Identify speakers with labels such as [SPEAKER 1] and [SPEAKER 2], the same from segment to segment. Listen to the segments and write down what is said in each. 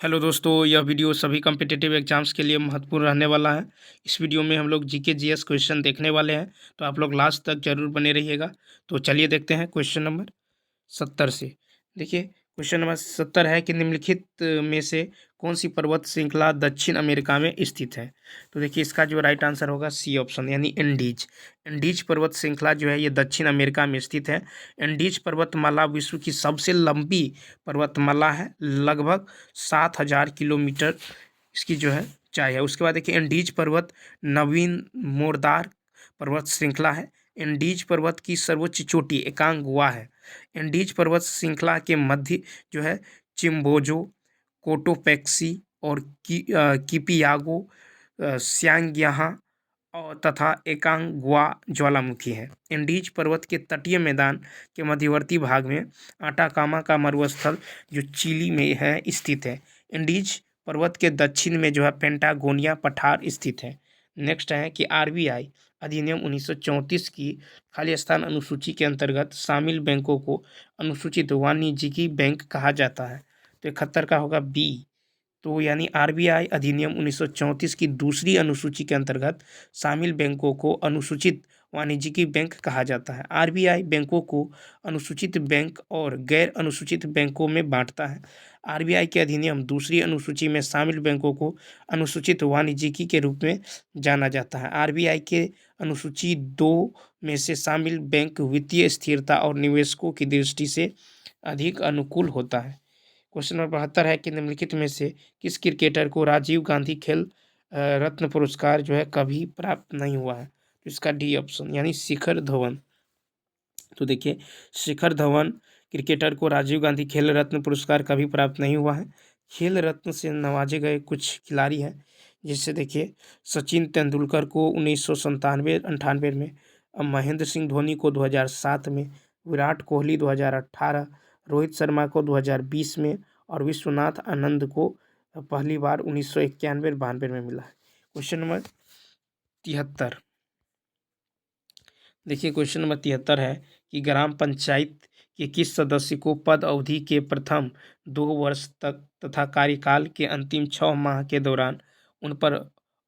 [SPEAKER 1] Hello दोस्तों, यह video सभी कॉम्पिटिटिव एग्जाम्स के लिए महत्वपूर्ण रहने वाला है। इस वीडियो में हम लोग जीके जीएस क्वेश्चन देखने वाले हैं, तो आप लोग लास्ट तक जरूर बने रहिएगा। तो चलिए देखते हैं क्वेश्चन नंबर 70 से। देखिए क्वेश्चन नंबर 70 है कि निम्नलिखित में से कौन सी पर्वत श्रृंखला दक्षिण अमेरिका में स्थित है। तो देखिए इसका जो राइट आंसर होगा सी ऑप्शन, यानी एंडीज। एंडीज पर्वत श्रृंखला जो है ये दक्षिण अमेरिका में स्थित है। एंडीज पर्वतमाला विश्व की सबसे लंबी पर्वतमाला है, लगभग 7,000 किलोमीटर इसकी जो है ऊंचाई है। उसके बाद देखिए एंडीज पर्वत नवीन मोरदार पर्वत श्रृंखला है। एंडीज पर्वत की सर्वोच्च चोटी एकांगुआ है। एंडीज पर्वत श्रृंखला के मध्य जो है चिम्बोजो, कोटोपैक्सी और किपियागो, स्यांग्याहा और तथा एकांगुआ ज्वालामुखी है। एंडीज पर्वत के तटीय मैदान के मध्यवर्ती भाग में आटाकामा का मरुस्थल जो चिली में है स्थित है। एंडीज पर्वत के दक्षिण में जो है पेंटागोनिया पठार स्थित है। नेक्स्ट है कि आरबीआई अधिनियम 1934 की खाली स्थान अनुसूची के अंतर्गत शामिल बैंकों को अनुसूचित वाणिज्यिक बैंक कहा जाता है। तो 71 का होगा बी। तो यानी आरबीआई अधिनियम 1934 की दूसरी अनुसूची के अंतर्गत शामिल बैंकों को अनुसूचित वाणिज्यिक बैंक कहा जाता है। आरबीआई बैंकों को अनुसूचित बैंक और गैर अनुसूचित बैंकों में बांटता है। आरबीआई के अधिनियम दूसरी अनुसूची में शामिल बैंकों को अनुसूचित वाणिज्यिक के रूप में जाना जाता है। आरबीआई के अनुसूची 2 में से शामिल बैंक वित्तीय स्थिरता और निवेशकों की दृष्टि से अधिक अनुकूल होता है। क्वेश्चन नंबर 72 है कि निम्नलिखित में से किस क्रिकेटर को राजीव गांधी खेल रत्न पुरस्कार जो है कभी प्राप्त नहीं हुआ है। तो इसका डी ऑप्शन, यानी शिखर धवन। तो देखिए शिखर धवन क्रिकेटर को राजीव गांधी खेल रत्न पुरस्कार कभी प्राप्त नहीं हुआ है। खेल रत्न से नवाजे गए कुछ खिलाड़ी हैं, जिससे देखिए सचिन तेंदुलकर को 1997-98 में, महेंद्र सिंह धोनी को 2007 में, विराट कोहली 2018, रोहित शर्मा को 2020 में और विश्वनाथ आनंद को पहली बार 1991-92 में मिला है। Question number 73। देखिए क्वेश्चन नंबर 73 है कि ग्राम पंचायत के किस सदस्य को पद अवधि के प्रथम 2 वर्ष तक तथा कार्यकाल के अंतिम 6 माह के दौरान उन पर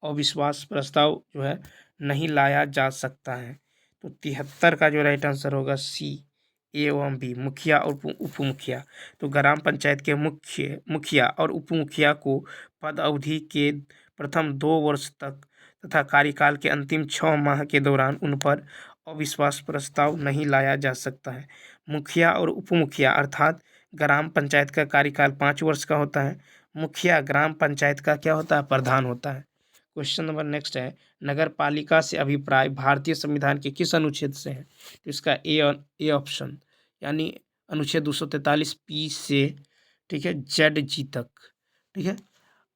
[SPEAKER 1] अविश्वास प्रस्ताव जो है नहीं लाया जा सकता है। तो 73 का जो राइट आंसर होगा सी, ए एवं बी, मुखिया और उप मुखिया। तो ग्राम पंचायत के मुखिया और उप मुखिया को पद अवधि के प्रथम 2 वर्ष तक तथा कार्यकाल के अंतिम 6 माह के दौरान उन पर अविश्वास प्रस्ताव नहीं लाया जा सकता है। मुखिया और उप मुखिया अर्थात ग्राम पंचायत का कार्यकाल 5 वर्ष का होता है। मुखिया ग्राम पंचायत का क्या होता है, प्रधान होता है। क्वेश्चन नंबर नेक्स्ट है, नगर पालिका से अभिप्राय भारतीय संविधान के किस अनुच्छेद से है। तो इसका ए ऑप्शन, यानी अनुच्छेद 243 पी से, ठीक है, जेड जी तक। ठीक है,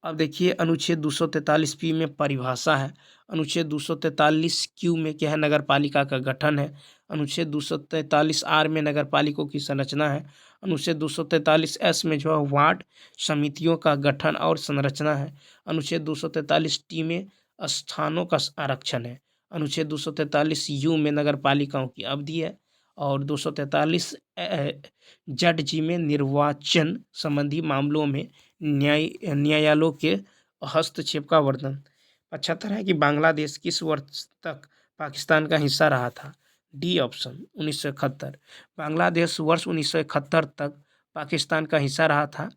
[SPEAKER 1] अब देखिए अनुच्छेद 243 पी में परिभाषा है। अनुच्छेद 243 क्यू में क्या है, नगर पालिका का गठन है। अनुच्छेद 243 आर में नगर पालिकों की संरचना है। अनुच्छेद 243 एस में जो है वार्ड समितियों का गठन और संरचना है। अनुच्छेद 243 टी में स्थानों का आरक्षण है। अनुच्छेद 243 यू में नगर पालिकाओं की अवधि है। और 243 जेड जी में निर्वाचन संबंधी मामलों में न्यायालयों के हस्तक्षेप का वर्णन। 75 है कि बांग्लादेश किस वर्ष तक पाकिस्तान का हिस्सा रहा था। D option, 1971। बांग्लादेश वर्ष 1971 तक पाकिस्तान का हिस्सा रहा था।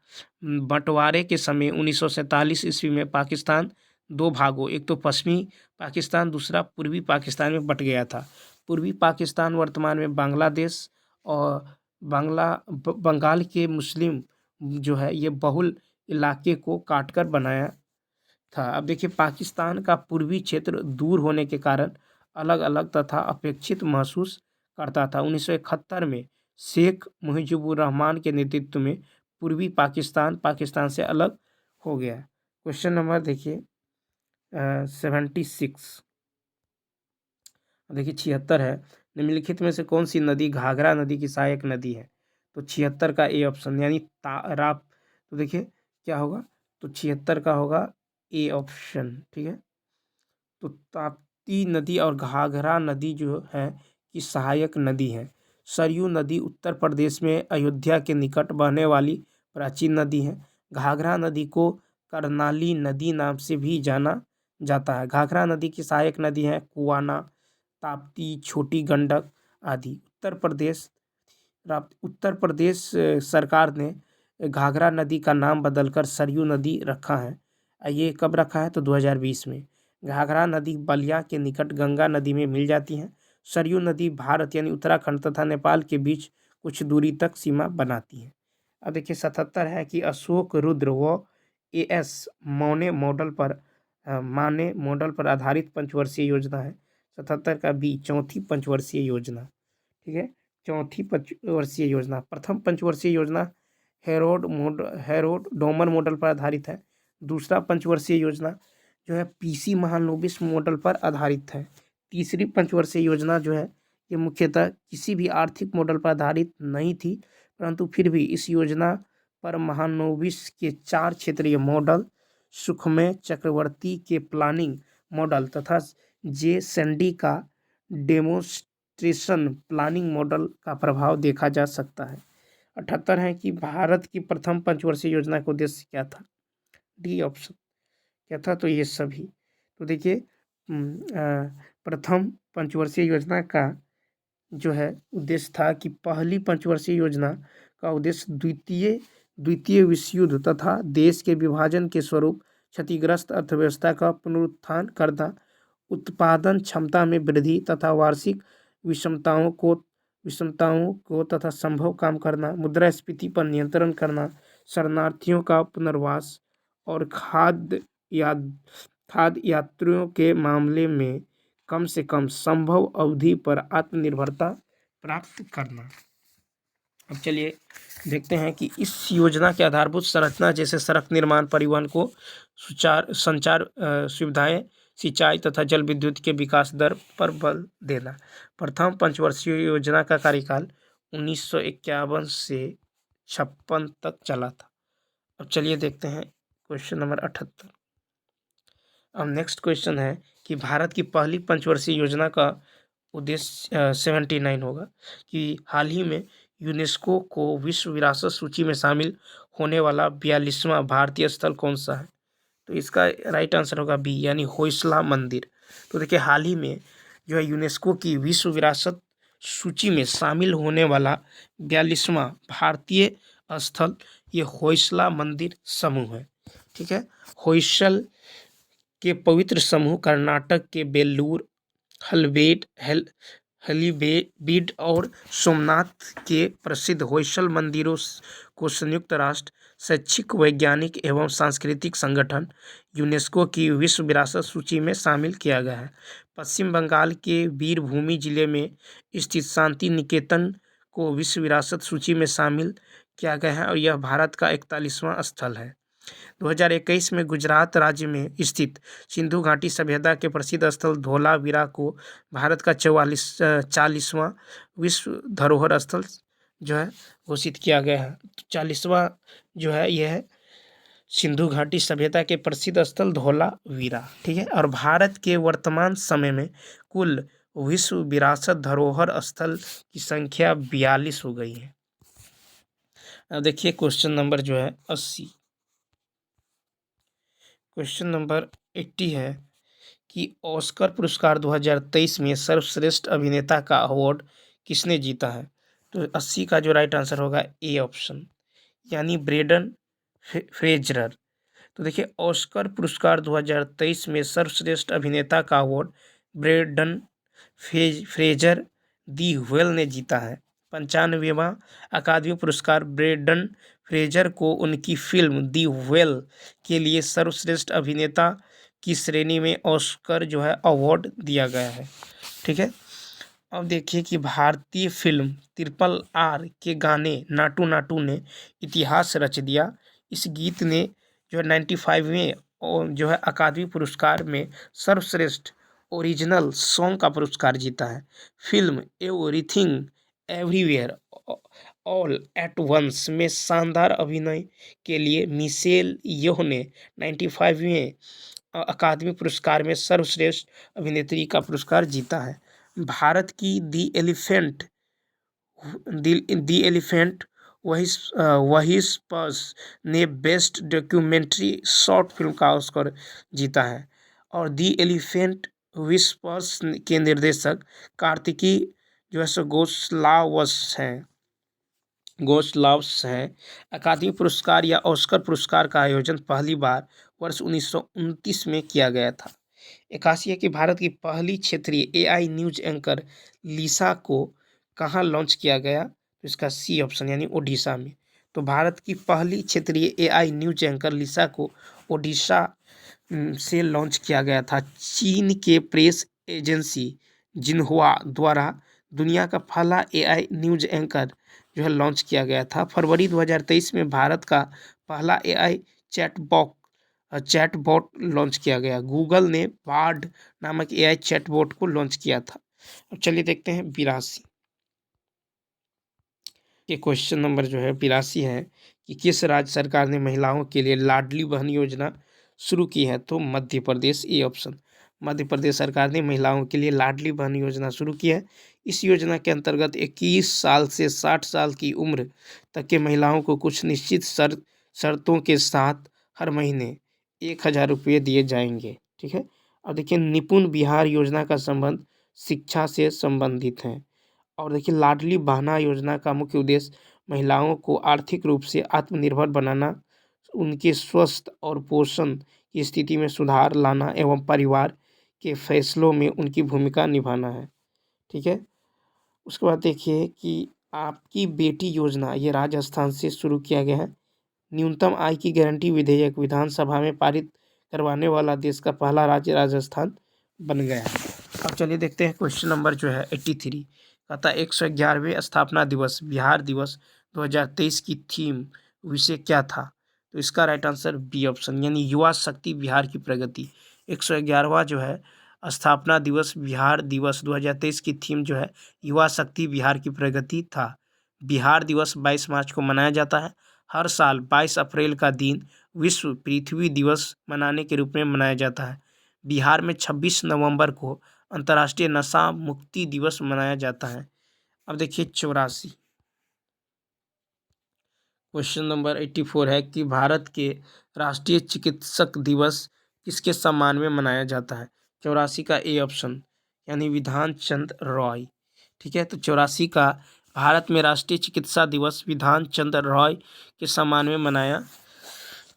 [SPEAKER 1] बंटवारे के समय 1947 ईस्वी में पाकिस्तान 2 भागों, एक तो पश्चिमी पाकिस्तान, दूसरा पूर्वी पाकिस्तान में बंट गया था। पूर्वी पाकिस्तान वर्तमान में बांग्लादेश और बंगाल के मुस्लिम जो है ये बहुल इलाके को काटकर बनाया था। अब देखिए पाकिस्तान का पूर्वी क्षेत्र दूर होने के कारण अलग अलग तथा अपेक्षित महसूस करता था। 1971 में शेख मुजीबुर रहमान के नेतृत्व में पूर्वी पाकिस्तान पाकिस्तान से अलग हो गया। क्वेश्चन नंबर देखिए 76, देखिए 76 है, निम्नलिखित में से कौन सी नदी घाघरा नदी की सहायक नदी है। तो 76 का ए ऑप्शन, यानी ताराप। तो देखिए क्या होगा, तो 76 का होगा ए ऑप्शन। ठीक है, तो ताप्ती नदी और घाघरा नदी जो है कि सहायक नदी है। सरयू नदी उत्तर प्रदेश में अयोध्या के निकट बहने वाली प्राचीन नदी है। घाघरा नदी को कर्नाली नदी नाम से भी जाना जाता है। घाघरा नदी की सहायक नदी है कुआना, ताप्ती, छोटी गंडक आदि। उत्तर प्रदेश सरकार ने घाघरा नदी का नाम बदलकर सरयू नदी रखा है। ये कब रखा है? तो 2020 में। घाघरा नदी बलिया के निकट गंगा नदी में मिल जाती है। सरयू नदी भारत यानी उत्तराखंड तथा नेपाल के बीच कुछ दूरी तक सीमा बनाती है। अब देखिए 77 है कि अशोक रुद्र व AS माने मॉडल पर आधारित पंचवर्षीय योजना है। 77 का बी चौथी पंचवर्षीय योजना। ठीक है, चौथी पंचवर्षीय योजना। प्रथम पंचवर्षीय योजना हेरोड डोमर मॉडल पर आधारित है। दूसरा पंचवर्षीय योजना जो है PC महालनोबिस मॉडल पर आधारित है। तीसरी पंचवर्षीय योजना जो है ये मुख्यतः किसी भी आर्थिक मॉडल पर आधारित नहीं थी, परंतु फिर भी इस योजना पर महालनोबिस के 4 क्षेत्रीय मॉडल, सुखमय चक्रवर्ती के प्लानिंग मॉडल तथा जे सैंडी का डेमोन्स्ट्रेशन प्लानिंग मॉडल का प्रभाव देखा जा सकता है। 78 है कि भारत की प्रथम पंचवर्षीय योजना का उद्देश्य क्या था? डी ऑप्शन क्या था? तो ये सभी। तो देखिए प्रथम पंचवर्षीय योजना का जो है उद्देश्य था कि पहली पंचवर्षीय योजना का उद्देश्य द्वितीय विश्व युद्ध तथा देश के विभाजन के स्वरूप क्षतिग्रस्त अर्थव्यवस्था का पुनरुत्थान करना, उत्पादन क्षमता में वृद्धि तथा वार्षिक विषमताओं को तथा संभव काम करना, मुद्रास्फीति पर नियंत्रण करना, शरणार्थियों का पुनर्वास और खाद्य यात्रियों के मामले में कम से कम संभव अवधि पर आत्मनिर्भरता प्राप्त करना। अब चलिए देखते हैं कि इस योजना के आधारभूत संरचना जैसे सड़क निर्माण, परिवहन को संचार सुविधाएं, सिंचाई तथा जल विद्युत के विकास दर पर बल देना। प्रथम पंचवर्षीय योजना का कार्यकाल 1951 से 56 तक चला था। अब चलिए देखते हैं क्वेश्चन नंबर 78। अब नेक्स्ट क्वेश्चन है कि भारत की पहली पंचवर्षीय योजना का उद्देश्य 79 होगा कि हाल ही में यूनेस्को को विश्व विरासत सूची में शामिल होने वाला 42वां भारतीय स्थल कौन सा है? तो इसका राइट आंसर होगा बी यानी होयसला मंदिर। तो देखिए हाल ही में जो है यूनेस्को की विश्व विरासत सूची में शामिल होने वाला 42वां भारतीय स्थल ये होयसला मंदिर समूह है। ठीक है, होयसल के पवित्र समूह कर्नाटक के बेल्लूर, हल्दीबीड और सोमनाथ के प्रसिद्ध होयसल मंदिरों को संयुक्त राष्ट्र शैक्षिक, वैज्ञानिक एवं सांस्कृतिक संगठन यूनेस्को की विश्व विरासत सूची में शामिल किया गया है। पश्चिम बंगाल के वीरभूमि जिले में स्थित शांति निकेतन को विश्व विरासत सूची में शामिल किया गया है और यह भारत का 41वां स्थल है। 2021 में गुजरात राज्य में स्थित सिंधु घाटी सभ्यता के प्रसिद्ध स्थल धोलावीरा को भारत का 40वां विश्व धरोहर स्थल जो है घोषित किया गया है। 40वां जो है यह है सिंधु घाटी सभ्यता के प्रसिद्ध स्थल धोलावीरा। ठीक है, और भारत के वर्तमान समय में कुल विश्व विरासत धरोहर स्थल की संख्या 42 हो गई है। अब देखिए क्वेश्चन नंबर जो है 80। क्वेश्चन नंबर 80 है कि ऑस्कर पुरस्कार 2023 में सर्वश्रेष्ठ अभिनेता का अवार्ड किसने जीता है? तो 80 का जो राइट आंसर होगा ए ऑप्शन यानी ब्रेंडन फ्रेजर। तो देखिए ऑस्कर पुरस्कार 2023 में सर्वश्रेष्ठ अभिनेता का अवार्ड ब्रेंडन फ्रेजर दी वेल ने जीता है। 95वां अकादमी पुरस्कार ब्रेंडन फ्रेजर को उनकी फिल्म दी वेल के लिए सर्वश्रेष्ठ अभिनेता की श्रेणी में ऑस्कर जो है अवार्ड दिया गया है। ठीक है, अब देखिए कि भारतीय फिल्म RRR के गाने नाटू नाटू ने इतिहास रच दिया। इस गीत ने जो है 95वें जो है अकादमी पुरस्कार में सर्वश्रेष्ठ ओरिजिनल सॉन्ग का पुरस्कार जीता है। Film everything everywhere all at once में शानदार अभिनय के लिए मिशेल येह ने 95वें अकादमी पुरस्कार में सर्वश्रेष्ठ अभिनेत्री का पुरस्कार जीता है। भारत की दी एलिफेंट वही स्पर्स ने बेस्ट डॉक्यूमेंट्री शॉर्ट फिल्म का ऑस्कर जीता है। और दी एलिफेंट विस्पर्स के निर्देशक कार्तिकी जो है सो गोस्लाव्स हैं। अकादमी पुरस्कार या ऑस्कर पुरस्कार का आयोजन पहली बार वर्ष 1929 में किया गया था। 81 है कि भारत की पहली क्षेत्रीय एआई न्यूज एंकर लिसा को कहाँ लॉन्च किया गया, तो इसका सी ऑप्शन यानी ओडिशा में। तो भारत की पहली क्षेत्रीय एआई न्यूज एंकर लिसा को ओडिशा से लॉन्च किया गया था। चीन के प्रेस एजेंसी जिन्हुआ द्वारा दुनिया का पहला एआई न्यूज एंकर जो है लॉन्च किया गया था। फरवरी 2023 में भारत का पहला एआई चैटबॉट लॉन्च किया गया। गूगल ने बार्ड नामक एआई चैटबॉट को लॉन्च किया था। अब चलिए देखते हैं 82 ये क्वेश्चन नंबर जो है 82 है कि किस राज्य सरकार ने महिलाओं के लिए लाडली बहन योजना शुरू की है, तो मध्य प्रदेश, ए ऑप्शन। मध्य प्रदेश सरकार ने महिलाओं के लिए लाडली बहन योजना शुरू की है। इस योजना के अंतर्गत 21 साल से 60 साल की उम्र तक के महिलाओं को कुछ निश्चित शर्तों के साथ हर महीने 1000 रुपये दिए जाएंगे। ठीक है। और देखिए निपुण बिहार योजना का संबंध शिक्षा से संबंधित है। और देखिए लाडली बहना योजना का मुख्य उद्देश्य महिलाओं को आर्थिक रूप से आत्मनिर्भर बनाना, उनके स्वास्थ्य और पोषण की स्थिति में सुधार लाना एवं परिवार के फैसलों में उनकी भूमिका निभाना है। ठीक है। उसके बाद देखिए कि आपकी बेटी योजना ये राजस्थान से शुरू किया गया है। न्यूनतम आय की गारंटी विधेयक विधानसभा में पारित करवाने वाला देश का पहला राज्य राजस्थान बन गया है। अब चलिए देखते हैं क्वेश्चन नंबर जो है 83 कहता 111वें स्थापना दिवस बिहार दिवस 2023 की थीम विषय क्या था, तो इसका राइट आंसर बी ऑप्शन यानी युवा शक्ति बिहार की प्रगति। 111वां जो है स्थापना दिवस बिहार दिवस 2023 की थीम जो है युवा शक्ति बिहार की प्रगति था। बिहार दिवस 22 मार्च को मनाया जाता है। हर साल 22 अप्रैल का दिन विश्व पृथ्वी दिवस मनाने के रूप में मनाया जाता है। बिहार में 26 नवंबर को अंतर्राष्ट्रीय नशा मुक्ति दिवस मनाया जाता है। अब देखिए 84 क्वेश्चन नंबर 84 है कि भारत के राष्ट्रीय चिकित्सक दिवस किसके सम्मान में मनाया जाता है। 84 का ए ऑप्शन यानी विधान चंद्र रॉय। ठीक है। तो 84 का भारत में राष्ट्रीय चिकित्सा दिवस विधान चंद्र रॉय के सम्मान में मनाया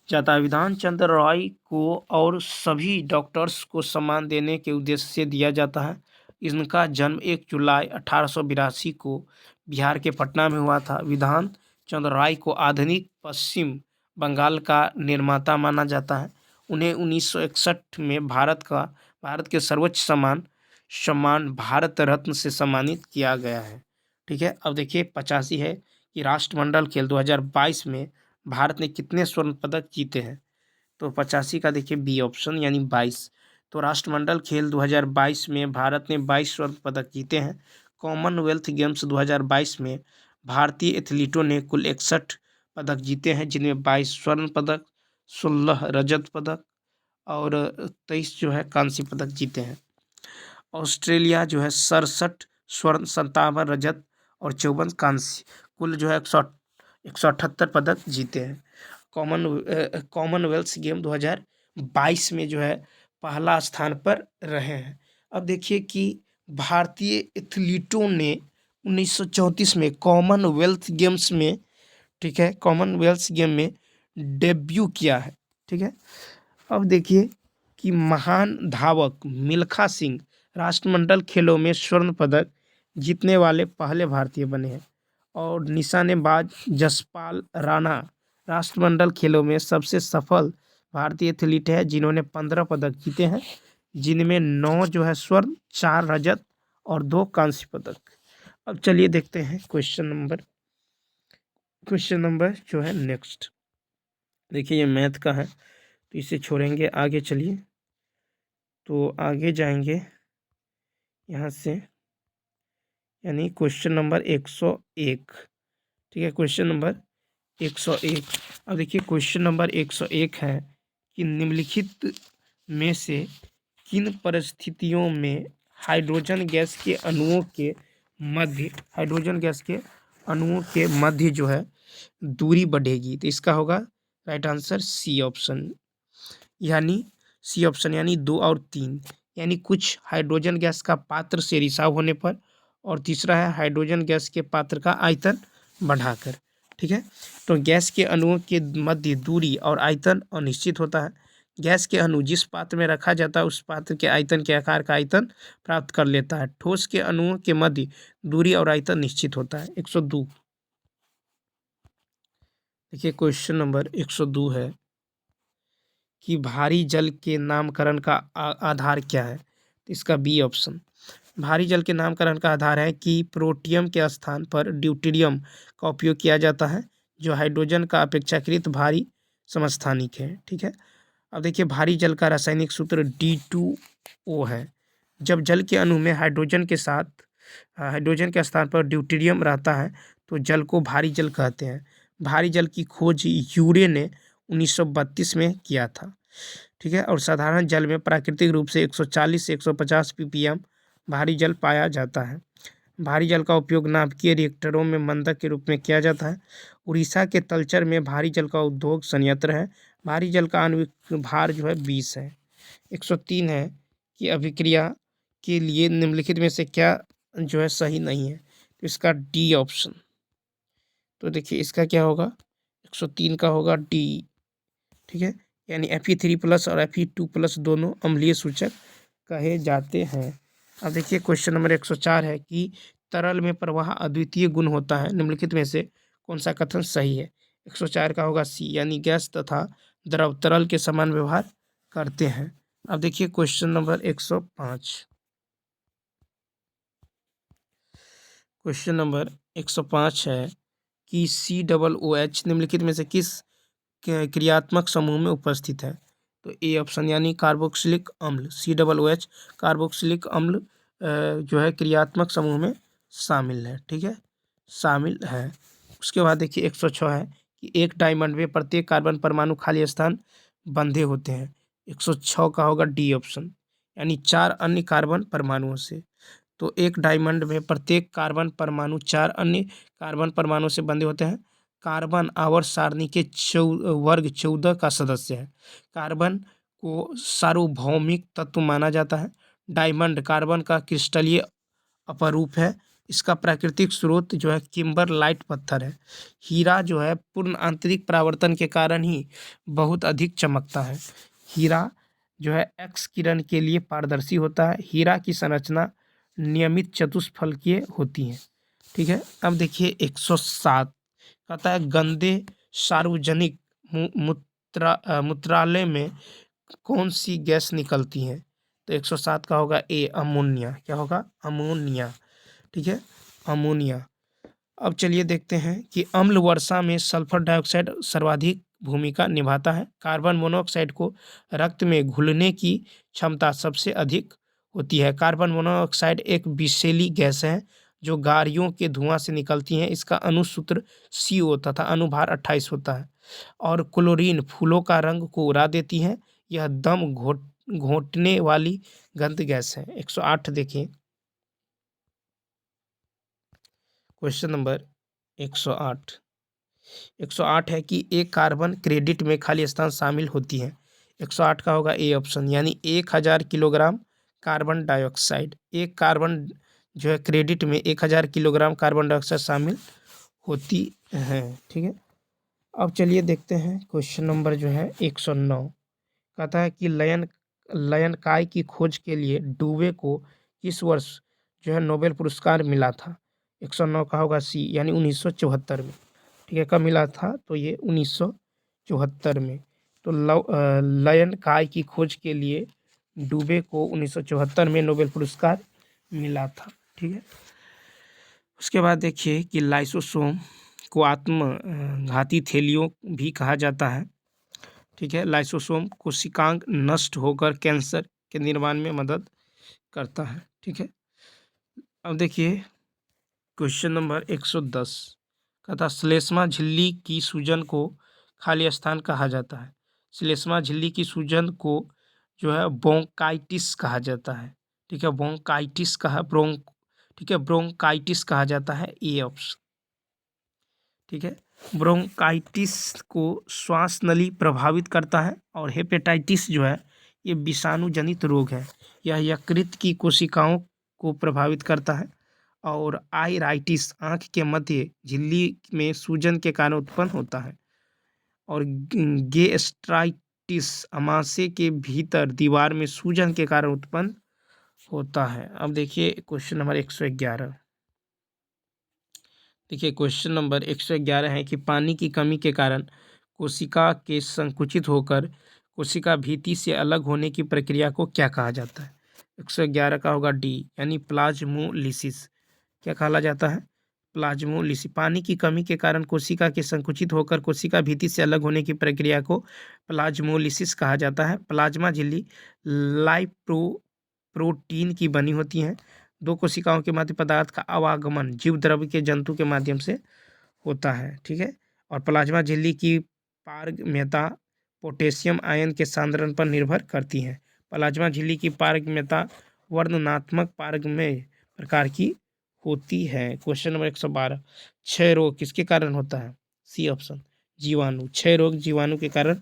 [SPEAKER 1] जाता है। विधान चंद्र रॉय को और सभी डॉक्टर्स को सम्मान देने के उद्देश्य से दिया जाता है। इनका जन्म 1 जुलाई 1882 को बिहार के पटना में हुआ था। विधान चंद्र रॉय को आधुनिक पश्चिम बंगाल का निर्माता माना जाता है। उन्हें 1961 में भारत के सर्वोच्च सम्मान भारत रत्न से सम्मानित किया गया है। ठीक है। अब देखिए 85 है कि राष्ट्रमंडल खेल 2022 में भारत ने कितने स्वर्ण पदक जीते हैं, तो 85 का देखिए बी ऑप्शन यानी 22। तो राष्ट्रमंडल खेल 2022 में भारत ने 22 स्वर्ण पदक जीते हैं। कॉमनवेल्थ गेम्स 2022 में भारतीय एथलीटों ने कुल 61 पदक जीते हैं, जिनमें 22 स्वर्ण पदक, 16 रजत पदक और 23 जो है कांस्य पदक जीते हैं। ऑस्ट्रेलिया जो है 67 स्वर्ण, 57 रजत और 54 कांस्य, कुल जो है 178 पदक जीते हैं। कॉमनवेल्थ गेम 2022 में जो है पहला स्थान पर रहे हैं। अब देखिए कि भारतीय एथलीटों ने 1934 में कॉमनवेल्थ गेम्स में, ठीक है, कॉमनवेल्थ गेम में डेब्यू किया है। ठीक है। अब देखिए कि महान धावक मिल्खा सिंह राष्ट्रमंडल खेलों में स्वर्ण पदक जीतने वाले पहले भारतीय बने हैं। और निशानेबाज जसपाल राणा राष्ट्रमंडल खेलों में सबसे सफल भारतीय एथलीट है, जिन्होंने 15 पदक जीते हैं, जिनमें 9 जो है स्वर्ण, 4 रजत और 2 कांस्य पदक। अब चलिए देखते हैं क्वेश्चन नंबर जो है नेक्स्ट। देखिए ये मैथ का है तो इसे छोड़ेंगे, आगे चलिए। तो आगे जाएंगे यहाँ से, यानी क्वेश्चन नंबर 101। ठीक है, क्वेश्चन नंबर 101। अब देखिए क्वेश्चन नंबर 101 है कि निम्नलिखित में से किन परिस्थितियों में हाइड्रोजन गैस के अणुओं के मध्य जो है दूरी बढ़ेगी। तो इसका होगा राइट आंसर सी ऑप्शन, यानी सी ऑप्शन यानी 2 और 3, यानी कुछ हाइड्रोजन गैस का पात्र से रिसाव होने पर, और तीसरा है हाइड्रोजन गैस के पात्र का आयतन बढ़ाकर। ठीक है, तो गैस के अणुओं के मध्य दूरी और आयतन अनिश्चित होता है। गैस के अणु जिस पात्र में रखा जाता है उस पात्र के आयतन के आकार का आयतन प्राप्त कर लेता है। ठोस के अणुओं के मध्य दूरी और आयतन निश्चित होता है। 102, देखिए क्वेश्चन नंबर 102 है कि भारी जल के नामकरण का आधार क्या है। तो इसका बी ऑप्शन, भारी जल के नामकरण का आधार है कि प्रोटियम के स्थान पर ड्यूटेरियम का उपयोग किया जाता है, जो हाइड्रोजन का अपेक्षाकृत भारी समस्थानिक है। ठीक है, अब देखिए भारी जल का रासायनिक सूत्र D2O है। जब जल के अणु में हाइड्रोजन के स्थान पर ड्यूटेरियम रहता है तो जल को भारी जल कहते हैं। भारी जल की खोज यूरे ने 1932 में किया था। ठीक है, और साधारण जल में प्राकृतिक रूप से 140 से 150 ppm भारी जल पाया जाता है। भारी जल का उपयोग नाभिकीय रिएक्टरों में मंदक के रूप में किया जाता है। उड़ीसा के तलचर में भारी जल का उद्योग संयंत्र है। भारी जल का आणविक भार जो है 20 है। 103 है कि अभिक्रिया के लिए निम्नलिखित में से क्या जो है सही नहीं है। तो इसका डी ऑप्शन, तो देखिए इसका क्या होगा, 103 का होगा डी। ठीक है, यानी Fe3+ और Fe2+ दोनों अम्लीय सूचक कहे जाते हैं। अब देखिए क्वेश्चन नंबर 104 है कि तरल में प्रवाह अद्वितीय गुण होता है, निम्नलिखित में से कौन सा कथन सही है। 104 का होगा सी, यानी गैस तथा द्रव तरल के समान व्यवहार करते हैं। अब देखिए क्वेश्चन नंबर 105, क्वेश्चन नंबर 105 है कि COOH निम्नलिखित में से किस क्रियात्मक समूह में उपस्थित है। तो ए ऑप्शन, यानी कार्बोक्सिलिक अम्ल, COOH कार्बोक्सिलिक अम्ल जो है क्रियात्मक समूह में शामिल है। ठीक है, शामिल है। उसके बाद देखिए 106 है कि एक डायमंड में प्रत्येक कार्बन परमाणु खाली स्थान बंधे होते हैं। 106 का होगा डी ऑप्शन, यानी 4 अन्य कार्बन परमाणुओं से। तो एक डायमंड में प्रत्येक कार्बन परमाणु 4 अन्य कार्बन परमाणु से बंधे होते हैं। कार्बन आवर्त सारणी के वर्ग 14 का सदस्य है। कार्बन को सार्वभौमिक तत्व माना जाता है। डायमंड कार्बन का क्रिस्टलीय अपरूप है। इसका प्राकृतिक स्रोत जो है किम्बरलाइट पत्थर है। हीरा जो है पूर्ण आंतरिक परावर्तन के कारण ही बहुत अधिक चमकता है। हीरा जो है एक्स किरण के लिए पारदर्शी होता है। हीरा की संरचना नियमित चतुष्फलकीय होती है। ठीक है, अब देखिए 107 कहता है गंदे सार्वजनिक मूत्रालय में कौन सी गैस निकलती है। तो 107 का होगा ए अमोनिया, क्या होगा, अमोनिया। ठीक है, अमोनिया। अब चलिए देखते हैं कि अम्ल वर्षा में सल्फर डाइऑक्साइड सर्वाधिक भूमिका निभाता है। कार्बन मोनोऑक्साइड को रक्त में घुलने की क्षमता सबसे अधिक होती है। कार्बन मोनोऑक्साइड एक विषैली गैस है जो गाड़ियों के धुआं से निकलती है। इसका अणुसूत्र CO तथा अनुभार 28 होता है। और क्लोरीन फूलों का रंग को उड़ा देती है। यह दम घोंटने वाली गंध गैस है। 108 देखिए, क्वेश्चन नंबर 108, 108 है कि एक कार्बन क्रेडिट में खाली स्थान शामिल होती है। 108 का होगा ए ऑप्शन, यानी 1000 किलोग्राम कार्बन डाइऑक्साइड। एक कार्बन जो है क्रेडिट में 1000 किलोग्राम कार्बन डाइऑक्साइड शामिल होती है। ठीक है, अब चलिए देखते हैं क्वेश्चन नंबर जो है 109, कहता है कि लयन काय की खोज के लिए डूबे को किस वर्ष जो है नोबेल पुरस्कार मिला था। 109 का होगा सी, यानी 1974 में। ठीक है, कब मिला था, तो ये 1974 में। तो लयन काय की खोज के लिए डूबे को 1974 में नोबेल पुरस्कार मिला था। ठीक है, उसके बाद देखिए कि लाइसोसोम को आत्मघाती थैलियों भी कहा जाता है। ठीक है, लाइसोसोम कोशिकांग नष्ट होकर कैंसर के निर्माण में मदद करता है। ठीक है, अब देखिए क्वेश्चन नंबर 110, कहता श्लेष्मा झिल्ली की सूजन को खाली स्थान कहा जाता है। श्लेष्मा झिल्ली की सूजन को जो है ब्रोंकाइटिस कहा जाता है। ठीक है, ठीक है, ब्रोंकाइटिस कहा जाता है। A option. ठीक है, ब्रोंकाइटिस को श्वास नली प्रभावित करता है। और हेपेटाइटिस जो है ये विषाणु जनित रोग है, यह यकृत की कोशिकाओं को प्रभावित करता है। और आइराइटिस आँख के मध्य झिल्ली में सूजन के कारण उत्पन्न होता है। और गैस्ट्राइटिस आमाशय के भीतर दीवार में सूजन के कारण उत्पन्न होता है। अब देखिए क्वेश्चन नंबर 111। देखिए क्वेश्चन नंबर 111 है कि पानी की कमी के कारण कोशिका के संकुचित होकर कोशिका भित्ति से अलग होने की प्रक्रिया को क्या कहा जाता है? 111 का होगा डी, यानी प्लाज्मोलिसिस। क्या कहा जाता है? प्लाज्मोलिसिस। पानी की कमी के कारण कोशिका के संकुचित होकर कोशिका भित्ति से अलग होने की प्रक्रिया को प्लाज्मोलिसिस कहा जाता है। प्लाज्मा झिल्ली लाइपोप्रोटीन की बनी होती हैं। दो कोशिकाओं के मध्य पदार्थ का आवागमन जीव द्रव्य के जंतु के माध्यम से होता है, ठीक है। और प्लाज्मा झिल्ली की पारगम्यता पोटेशियम आयन के सांद्रण पर निर्भर करती है। प्लाज्मा झिल्ली की पारगम्यता वर्णनात्मक पारगम्य प्रकार की होती है। Question number 112। क्षय रोग किसके कारण होता है? सी ऑप्शन, जीवाणु। क्षय रोग जीवाणु के कारण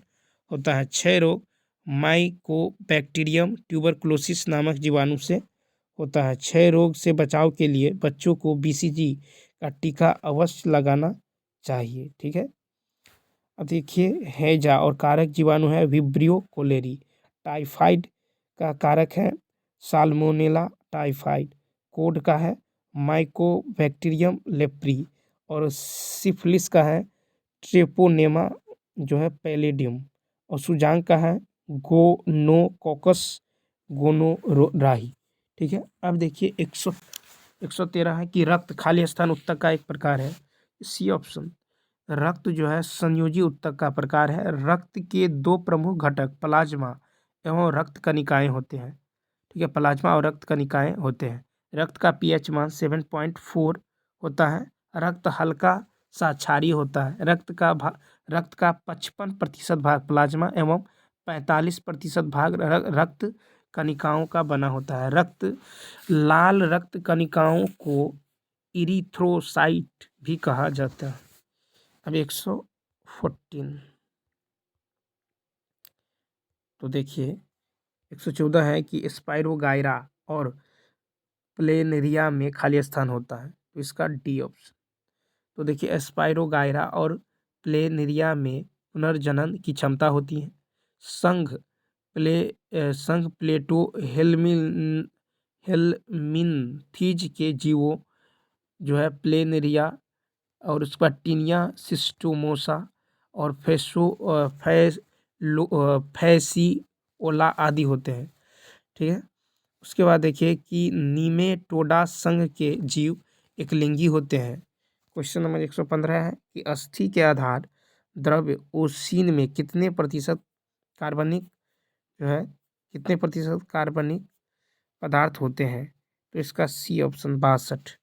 [SPEAKER 1] होता है। क्षय रोग माइकोबैक्टीरियम ट्यूबरकुलोसिस नामक जीवाणु से होता है। क्षय रोग से बचाव के लिए बच्चों को BCG का टीका अवश्य लगाना चाहिए, ठीक है। अब देखिए हैजा और कारक जीवाणु है विब्रियो कोलेरी। टाइफाइड का कारक है साल्मोनेला टाइफाइड। कोड का है माइकोबैक्टीरियम लेप्री। और सिफिलिस का है ट्रेपोनेमा जो है पैलेडियम। और सुजांग का है गोनोकोकस गोनोराही, ठीक है। अब देखिए 113 है कि रक्त खाली स्थान उत्तक का एक प्रकार है। सी ऑप्शन, रक्त जो है संयोजी उत्तक का प्रकार है। रक्त के दो प्रमुख घटक प्लाज्मा एवं रक्त कणिकाएं होते हैं, ठीक है। प्लाज्मा और रक्त कणिकाएं होते हैं। रक्त का pH मान 7.4 होता है। रक्त हल्का सा क्षारीय होता है। रक्त का 55% भाग प्लाज्मा एवं 45% भाग रक्त कणिकाओं का बना होता है। लाल रक्त कणिकाओं को इरिथ्रोसाइट भी कहा जाता है। अब 114 तो देखिए 114 है कि स्पाइरोगाइरा और प्लेनेरिया में खाली स्थान होता है, तो इसका डी ऑप्शन। तो देखिए स्पाइरोगाइरा और प्लेनेरिया में पुनर्जनन की क्षमता होती है। संघ प्लेटो हेलमिनथीज के जीवों जो है प्लेनेरिया और उसके बाद टीनिया सिस्टोमोसा और फैसिओला आदि होते हैं, ठीक है। उसके बाद देखिए कि नीमेटोडा संघ के जीव एकलिंगी होते हैं। क्वेश्चन नंबर 115 है कि अस्थि के आधार द्रव्य ओसीन में कितने प्रतिशत कार्बनिक जो है कितने प्रतिशत कार्बनिक पदार्थ होते हैं? तो इसका सी ऑप्शन 62।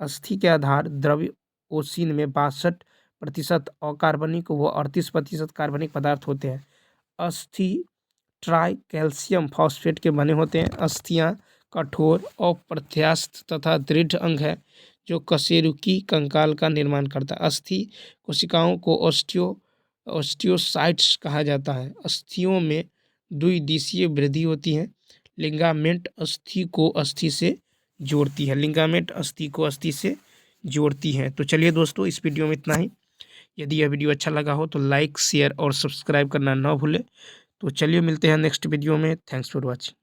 [SPEAKER 1] अस्थि के आधार द्रव्य ओसीन में 62% अकार्बनिक व 38% कार्बनिक पदार्थ होते हैं। अस्थि ट्राई कैल्शियम फॉस्फेट के बने होते हैं। अस्थियां कठोर अप्रत्यास्थ तथा दृढ़ अंग है जो कशेरुकी कंकाल का निर्माण करता है। अस्थि कोशिकाओं को ऑस्टियोसाइट्स कहा जाता है। अस्थियों में द्विदिशीय वृद्धि होती है। लिगामेंट अस्थि को अस्थि से जोड़ती है। लिगामेंट अस्थि को अस्थि से जोड़ती है। तो चलिए दोस्तों इस वीडियो में इतना ही। यदि यह वीडियो अच्छा लगा हो तो लाइक शेयर और सब्सक्राइब करना ना भूलें। तो चलिए मिलते हैं नेक्स्ट वीडियो में। Thanks for watching.